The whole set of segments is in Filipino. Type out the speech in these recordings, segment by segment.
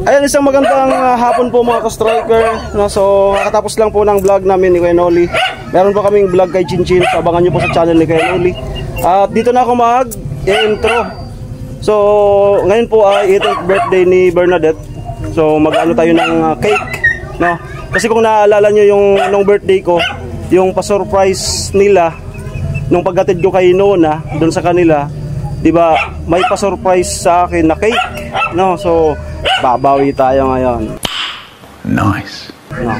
Ayan, isang magandang hapon po mga ka-striker. No, so, kakatapos lang po ng vlog namin ni Kuya Noli. Meron po kaming vlog kay Chinchin. So, abangan nyo po sa channel ni Kuya Noli. At dito na ako mag-intro. So, ngayon po ay 8th birthday ni Bernadette. So, mag-ano tayo ng cake. No? Kasi kung naaalala nyo yung nung birthday ko, yung pa-surprise nila, nung paghatid ko kay Nona, doon sa kanila, diba, may pa-surprise sa akin na cake. No? So, babawi tayo ngayon. Nice. No.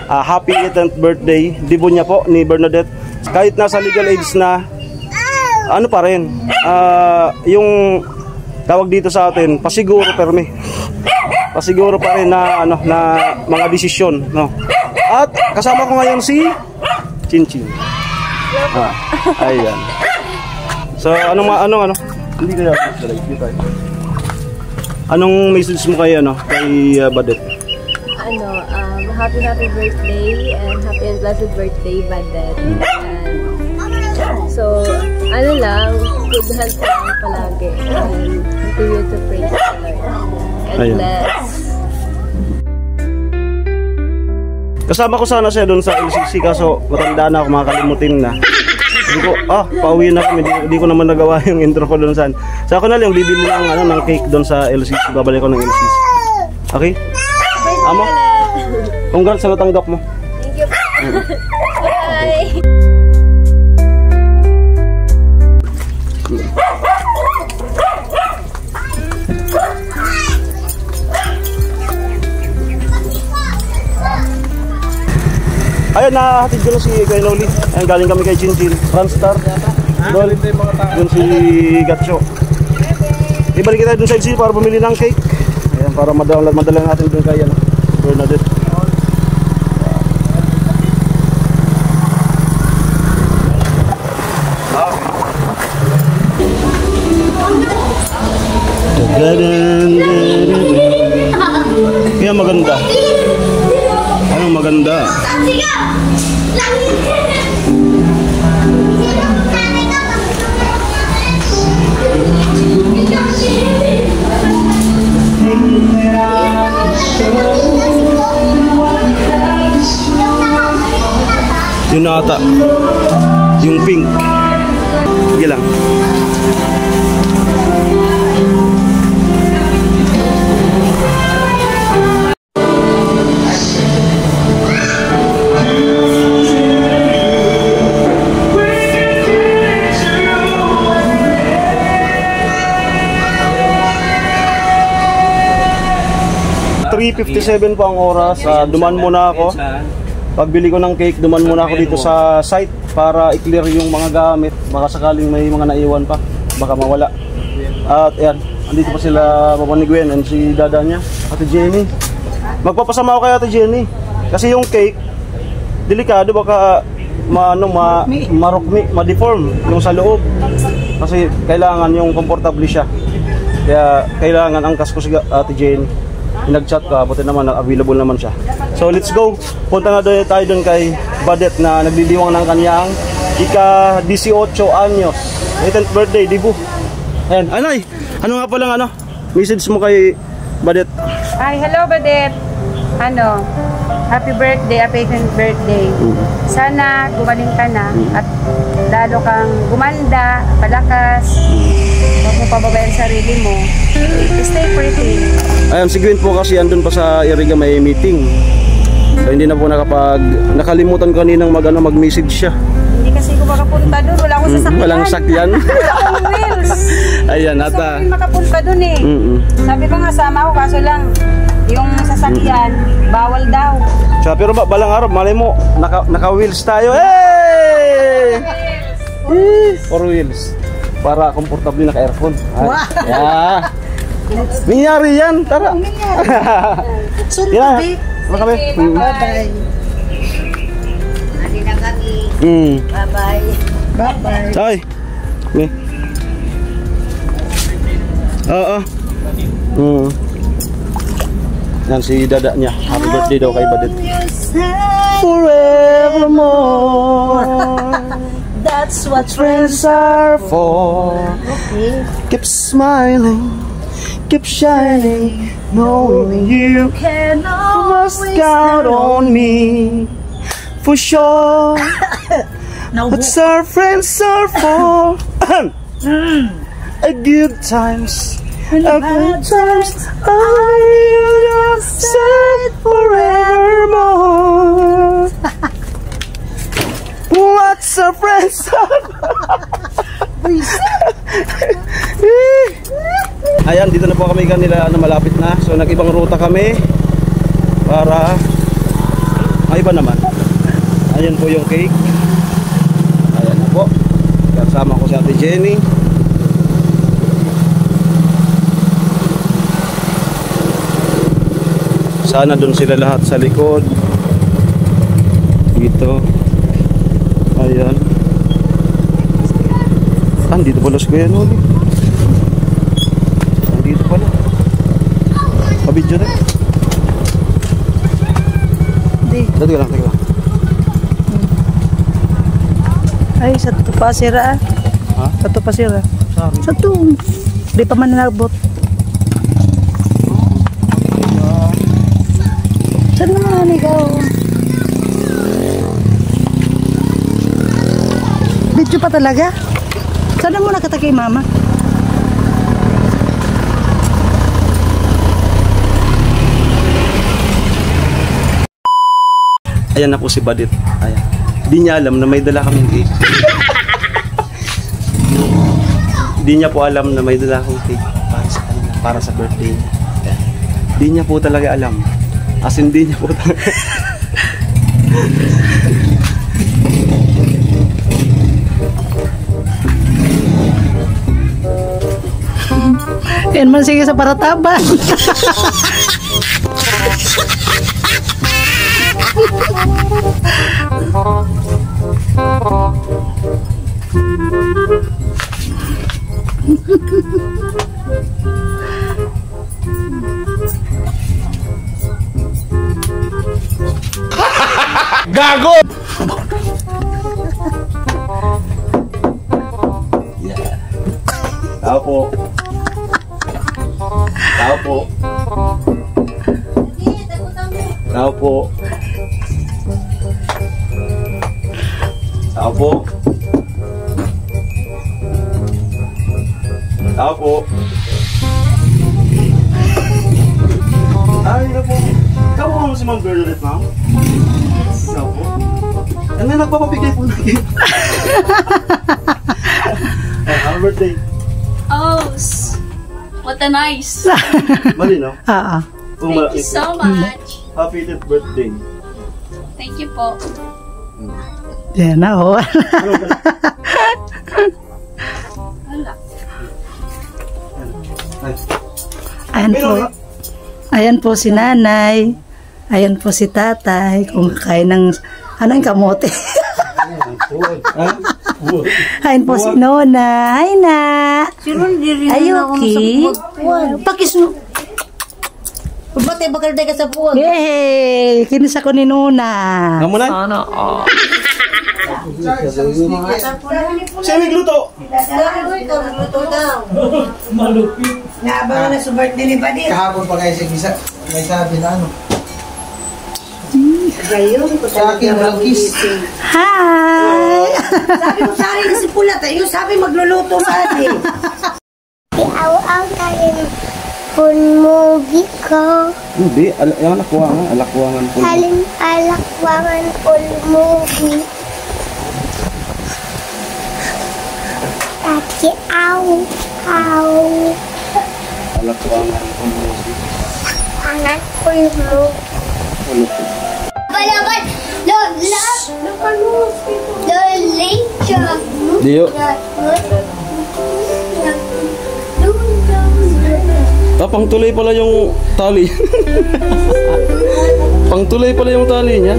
Happy 8th birthday, dibo niya po ni Bernadette. Kahit nasa legal age na, ano pa rin, yung tawag dito sa atin, pasiguro permi. Pasiguro pa rin na, ano, na mga desisyon. No? At kasama ko ngayon si Chinchin. Ayan. So, anong hindi kaya anong message mo kay Badet? Happy birthday and happy and blessed birthday, Badet. So, good health lang palagi and continue to praise the Lord and bless. Kasama ko sana siya doon sa LCC kaso matanda na ako, makakalimutin na. Hindi ko, pauwi na kami, hindi ko naman nagawa yung intro ko doon saan. So ako na lang, bibili ng cake doon sa LCC, babalik ko ng LCC. Okay? Amo? Congrats sa natanggap mo. Thank you. Bye! Ayun, nahatid ko na si Kuya Noli. Ayun, galing kami kay Chinchin. Franstar. Doon si Gatcho. Ibalik kita doon sa LC para bumili ng cake. Ayan, para madala natin doon kay Bernadette. Kaya maganda. Ano maganda? Yun na ata. Yung pink. Sige lang. .57 po ang oras. Duman muna ako. Pagbili ko ng cake, duman muna ako dito sa site para i-clear yung mga gamit. Baka sakaling may mga naiwan pa, baka mawala. At ayan, andito pa sila Papa ni Gwen and si dada niya, Ate Jenny. Magpapasama ako kay Ate Jenny kasi yung cake delikado, baka marukmi, ma-deform yung sa loob. Kasi kailangan yung komportable siya. Kaya kailangan angkas ko si Ate Jenny. Nag-chat ka, buti naman available naman siya. So let's go. Punta na tayo doon kay Badet na nagdidiwang ng kanyang ika-18 anyos. 8th birthday, dibu. Ayan, Anay, ano nga palang message mo kay Badet? Hi, hello Badet. Happy birthday, happy 8th birthday. Sana gumaling ka na at lalo kang gumanda, palakas. Huwag mo pababayan sarili mo. Stay pretty. Ayan, si Gwen po kasi andun pa sa Iriga, may meeting. So hindi na po nakalimutan kaninang mag-message siya. Hindi kasi ko makapunta doon, wala akong sasakyan. Walang sakyan. Wala akong wheels. Ayan, ata. Gusto ko makapunta doon eh. Sabi ko nga sama ko, kaso lang yung sasakyan, bawal daw. So, pero balang araw, malay mo, naka-wheels tayo. Hey! Four wheels. Para komportable naka-aircon. Wow! Yeah. Nangyari yan, tara. Sunod kami. Kami. Bye-bye. Adi na kami. Bye-bye. Bye-bye. Ay. Yan si dada niya. Happy birthday daw kay Badet. Forevermore. That's what Friends are for. Okay. Keep smiling. keep shining, knowing you Can must always count on me. For sure, No, that's our friends are for. A good times, a good times, I will say forevermore. What's our friends are for? Ayan, dito na po kami kanila na malapit na. So nag-ibang ruta kami para iba naman. Ayan po yung cake. Ayan na po. Kasama ko si Ate Jenny. Sana doon sila lahat sa likod. Dito. Ayan. Dito pala si Kuya Noli. Dito pala. Pabidyo rin. Hindi. Dito lang, teka lang. Ay, sa to pa sira. Ha? Sa to pa sira. Sorry. Sa to. Di pa man nabot. Saan naman ikaw? Video pa talaga? Saan mo nakita kay mama? Ayan na po si Badit. Ayan. Di niya alam na may dala kaming cake. Di niya po alam na may dala akong cake para sa kanila, para sa birthday niya. Di niya po talaga alam. As in, di niya po talaga. Yan man sige sa parataban. Gago! Yeah. Tao po. Tao po. Tao po. Tao po. Tao po. Ay, na po. Kawawa mo si Ma'am Bernadette, ma'am? Tao po. Ano na nagpapabigay po na kayo? Happy birthday. Oh, what a nice. Mali, no? Thank you so much. Happy birthday. Thank you po. Yan na oh. Wala. Ayan po. Ayan po si nanay. Ayan po si tatay. Kung kain ng anong kamote. Ayan po si Nona. Hi na. Ayuki. Pakis. Pagbatay bakal tayo ka sa buwag. Yay! Kinisa ko ni Nona. Kamu na? Sana. Siya nagluto. Nagluto daw. Naabangan na sa birthday ni Badit. Kahapon pa kayo sa may sabi na ano. Gayon ko Sa akin, Malkis. Hi! Sabi ko sa akin kasi pula tayo. Sabi magluluto sa atin. Iaw-aw tayo punmugi ko. Hindi, alakwangan. Alakwangan po. Halin alakwangan punmugi. Taki aw. Alakwangan po. Angan punmugi. Ano po? Balaban! Lola! Lola! Diyo. Pangtuloy pala yung tali. Pangtuloy pala yung tali niya.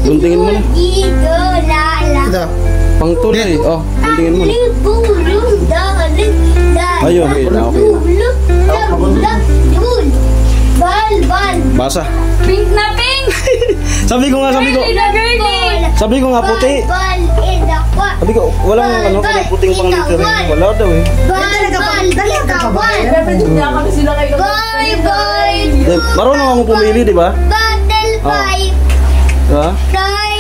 Guntingin mo na. Ito. Pangtuloy. Oh, guntingin mo na. Ayun, okay na, okay na. Basa. Pink na pink! Sabi ko nga puti. Ball in the court. Sabi ko, walang ano, walang puting pang liter eh. Wala daw eh. Ball in the court. Ball. Marunong akong pumili, di ba? Battle fight. Diba? Fly,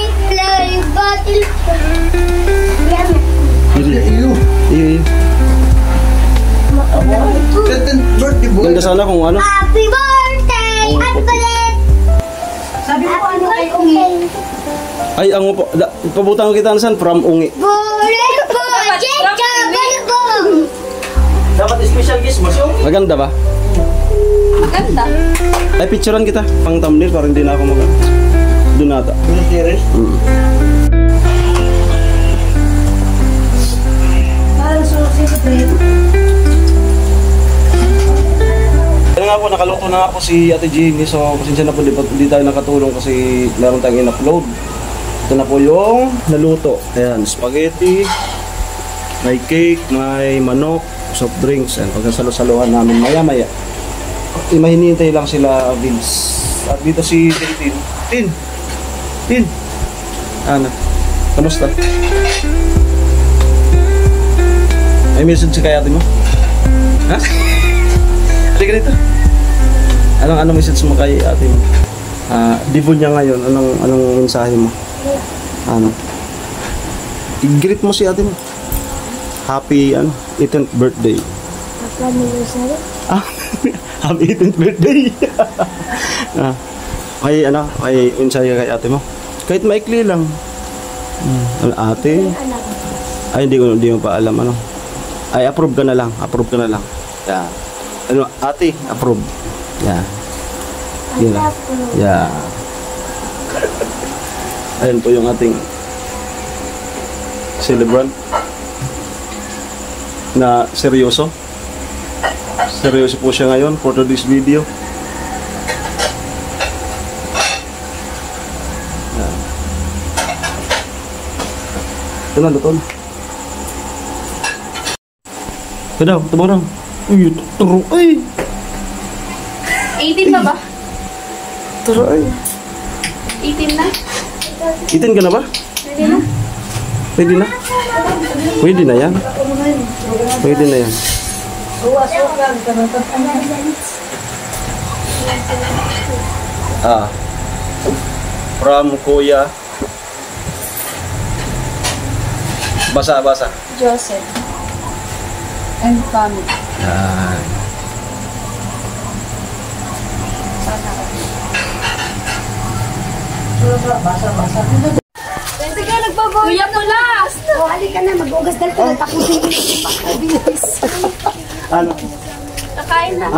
battle. Iyo. Birthday boy. Ganda sana kung ano. Happy birthday, Ate Palit. Sabi mo ano kay Ungi? Ay, ang upo. Pabutan ko kita nasan from Ungi. Dapat special guest mo siya. Maganda ba? Maganda. Ay, picturean kita. Pang thumbnail para hindi na ako mag... Doon nata. Kaya nga po, nakaluto na nga po si Ate Jeannie. So, pasensya na po, di tayo nakatulong kasi meron tayong in-upload. Ito na po yung naluto. Ayan, spaghetti, may cake, may manok, soft drinks. Ayan, pagkasalo-saluhan namin maya-maya. Mahinihintay lang sila, Vince. At dito si Tin. Ano? Kamusta? May message kay ate mo? Ha? Halika dito. Anong message mo kay ate mo? Dibo niya ngayon. Anong mensahe mo? Ano? I-greet mo si ate mo. Happy 18th birthday. Happy anniversary. Happy 18th birthday. May mensahe kay ate mo. Kahit maikli lang. Ate? Ay, hindi mo pa alam ano. Ay, approve ka na lang. Yeah. Ate, approve. Yeah. Yun lang. Yeah. Ayun po yung ating celebrant na seryoso. Seryoso po siya ngayon for today's video. Ito na, luto na. Ito daw, ito ba? Uy, turo, ay! 18 na ba? Turo, ay. 18 na? 18 ka na ba? Pwede na? Pwede na yan. From Kuya. Basa. Joseph. And family. Sige, nagbabawi. Kuya Pulas! Oh, halika na, mag-ugas dahil ko. Tapusin ko yung pagkabilis. Ano? Kakain na.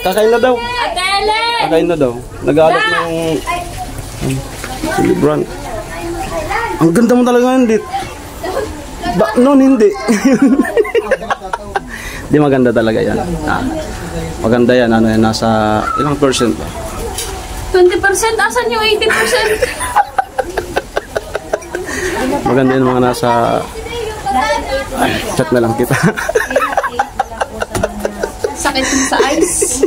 Kakain na daw. Atele! Kakain na daw. Nag-aalap ng celebrant. Ang ganda mo talaga ngayon, Dit. Noon hindi. Di maganda talaga yan. Maganda yan. Ano yan, nasa ilang percent ba? 20%? Asan yung 80%? Maganda yung mga nasa... Chat na lang kita. Sakit yung sa eyes.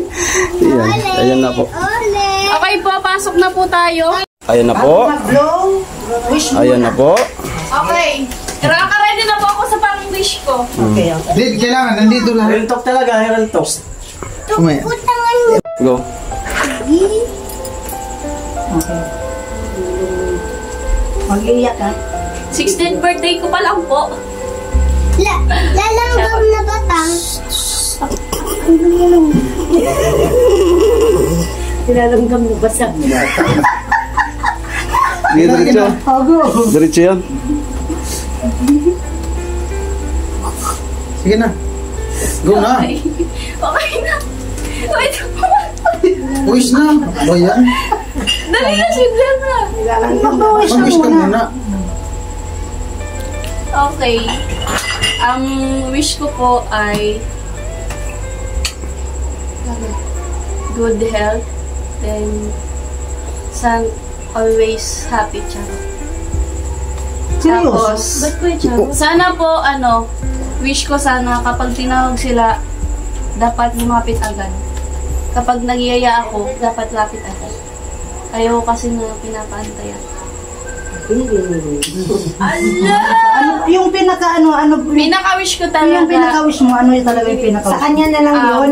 Ayan na po. Okay po, pasok na po tayo. Ayan na po. Okay. Ready na po ako sa pang-wish ko. Hindi, kailangan. Nandito lang. Real talk talaga. Real talk. Kumaya. Go. Okay. Mag-iiyak ka? 16th birthday ko pa lang po. Lalanggam na batang. Nilalanggam mo ba sa Diretso yan. Sige na. Go na. Okay na. Wait. Uwis na. O yan. Dali na, sigla na. Mag-uwis ka muna. Okay. Ang wish ko po ay good health, then always happy, Charo. Tapos, sana po, wish ko sana kapag tinawag sila, dapat lumapit agad. Kapag nagyaya ako, dapat lapit agad. Ayaw kasi na pinapaantayan. Yung pinaka Pinaka-wish ko talaga. yung pinaka-wish mo, ano yung talaga yung pinaka-wish? Sa kanya na lang yun.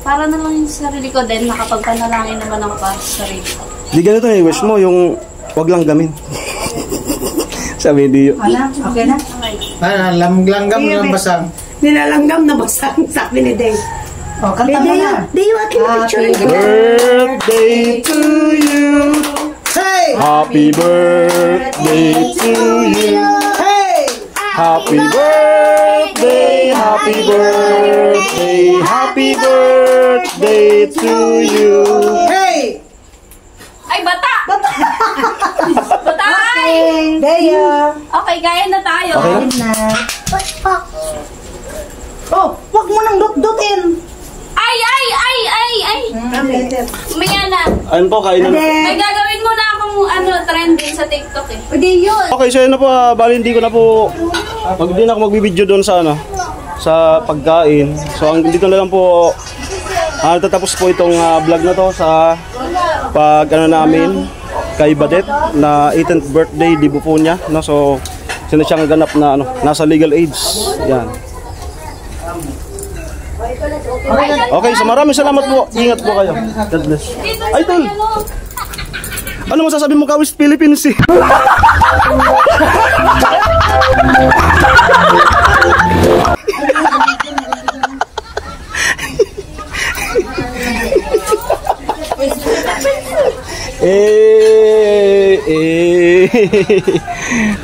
Para na lang yung sarili ko din, nakapagpanalangin naman ako para sa sarili ko. Di ganito yung wish mo, yung wag lang gamin. Sabi hindi yun. Ano? Okay na? Langgam ng basang. Nilalanggam na basang, sabi ni Dave. O, kanta mo na. Dave, akin na picture. Birthday to you. Hey! Happy birthday to you. Hey! Happy birthday, happy birthday, happy birthday to you. Hey! Ay, bata! Bata! Dea. Okay, kaya na tayo. Okay na? Oh, wag mo nang dut-dutin. Ay! Maya na. Ayun po, kainan na. May gagawin mo na akong trending sa TikTok eh. Pwede yun. Okay, so yun na po, bali hindi ko na po, hindi na ako magbibideo doon sa sa pagkain. So dito na lang po, tatapos po itong vlog na to sa pag namin kay Badet na 18th birthday, dibo po niya, no? So sino siyang ganap na nasa legal age. Yan. Okay, so maraming salamat po. Ingat po kayo. God bless. Ay, tol. Ano masasabi mo, Kawis Philippines eh?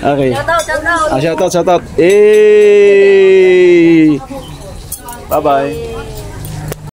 Okay. Shout out. Bye-bye.